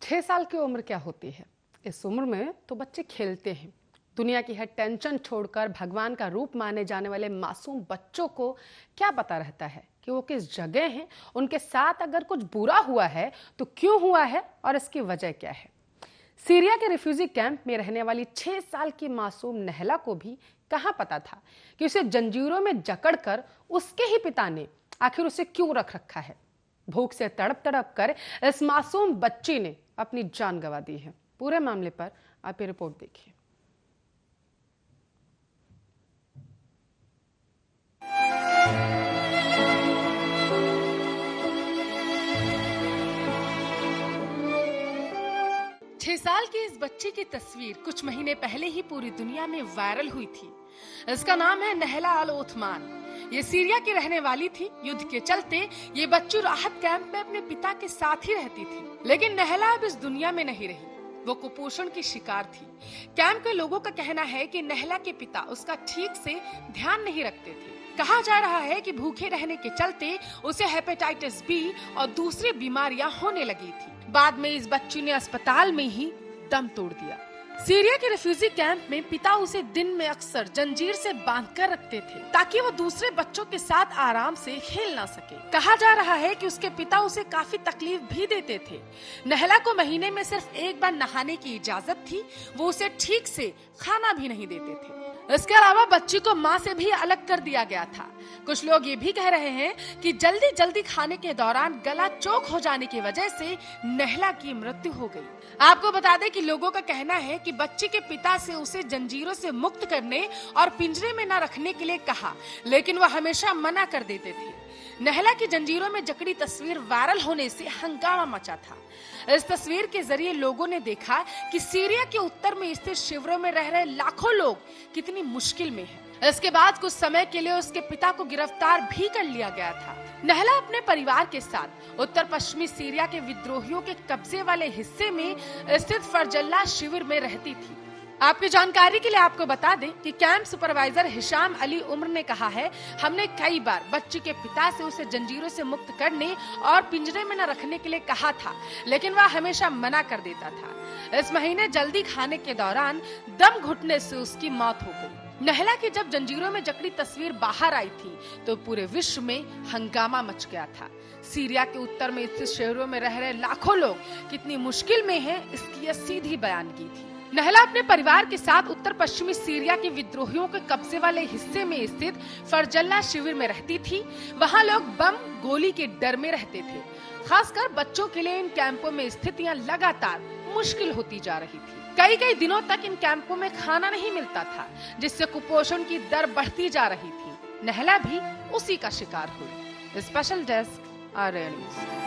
6 साल की उम्र क्या होती है? इस उम्र में तो बच्चे खेलते हैं। दुनिया की हर टेंशन छोड़कर भगवान का रूप माने जाने वाले मासूम बच्चों को क्या पता रहता है कि वो किस जगह हैं, उनके साथ अगर कुछ बुरा हुआ है तो क्यों हुआ है और इसकी वजह क्या है। सीरिया के रिफ्यूजी कैंप में रहने वाली 6 साल की मासूम नहला को भी कहाँ पता था कि उसे जंजीरों में जकड़कर उसके ही पिता ने आखिर उसे क्यों रख रखा है। भूख से तड़प तड़प कर इस मासूम बच्ची ने अपनी जान गंवा दी है। पूरे मामले पर आप ये रिपोर्ट देखिए। छह साल की इस बच्ची की तस्वीर कुछ महीने पहले ही पूरी दुनिया में वायरल हुई थी। इसका नाम है नहला अल ओथमान। ये सीरिया की रहने वाली थी। युद्ध के चलते ये बच्ची राहत कैंप में अपने पिता के साथ ही रहती थी, लेकिन नहला अब इस दुनिया में नहीं रही। वो कुपोषण की शिकार थी। कैंप के लोगों का कहना है कि नहला के पिता उसका ठीक से ध्यान नहीं रखते थे। कहा जा रहा है कि भूखे रहने के चलते उसे हेपेटाइटिस बी और दूसरी बीमारियां होने लगी थी। बाद में इस बच्ची ने अस्पताल में ही दम तोड़ दिया। सीरिया के रिफ्यूजी कैंप में पिता उसे दिन में अक्सर जंजीर से बांधकर रखते थे ताकि वो दूसरे बच्चों के साथ आराम से खेल ना सके। कहा जा रहा है कि उसके पिता उसे काफी तकलीफ भी देते थे। नहला को महीने में सिर्फ एक बार नहाने की इजाजत थी। वो उसे ठीक से खाना भी नहीं देते थे। इसके अलावा बच्ची को माँ से भी अलग कर दिया गया था। कुछ लोग ये भी कह रहे हैं कि जल्दी जल्दी खाने के दौरान गला चोक हो जाने की वजह से नहला की मृत्यु हो गई। आपको बता दें कि लोगों का कहना है कि बच्ची के पिता से उसे जंजीरों से मुक्त करने और पिंजरे में न रखने के लिए कहा, लेकिन वह हमेशा मना कर देते थे। नहला की जंजीरों में जकड़ी तस्वीर वायरल होने से हंगामा मचा था। इस तस्वीर के जरिए लोगों ने देखा कि सीरिया के उत्तर में स्थित शिविरों में रह रहे लाखों लोग कितनी मुश्किल में हैं। इसके बाद कुछ समय के लिए उसके पिता को गिरफ्तार भी कर लिया गया था। नहला अपने परिवार के साथ उत्तर पश्चिमी सीरिया के विद्रोहियों के कब्जे वाले हिस्से में स्थित फरजल्ला शिविर में रहती थी। आपकी जानकारी के लिए आपको बता दें कि कैंप सुपरवाइजर हिशाम अली उम्र ने कहा है, हमने कई बार बच्ची के पिता से उसे जंजीरों से मुक्त करने और पिंजरे में न रखने के लिए कहा था, लेकिन वह हमेशा मना कर देता था। इस महीने जल्दी खाने के दौरान दम घुटने से उसकी मौत हो गई। नहला की जब जंजीरों में जकड़ी तस्वीर बाहर आई थी तो पूरे विश्व में हंगामा मच गया था। सीरिया के उत्तर में स्थित शहरों में रह रहे लाखों लोग कितनी मुश्किल में हैं, इसकी यह सीधी बयानगी थी। नहला अपने परिवार के साथ उत्तर पश्चिमी सीरिया के विद्रोहियों के कब्जे वाले हिस्से में स्थित फरजल्ला शिविर में रहती थी। वहाँ लोग बम गोली के डर में रहते थे। खासकर बच्चों के लिए इन कैंपों में स्थितियाँ लगातार मुश्किल होती जा रही थी। कई दिनों तक इन कैंपों में खाना नहीं मिलता था, जिससे कुपोषण की दर बढ़ती जा रही थी। नहला भी उसी का शिकार हुई। Special desk, Arya news.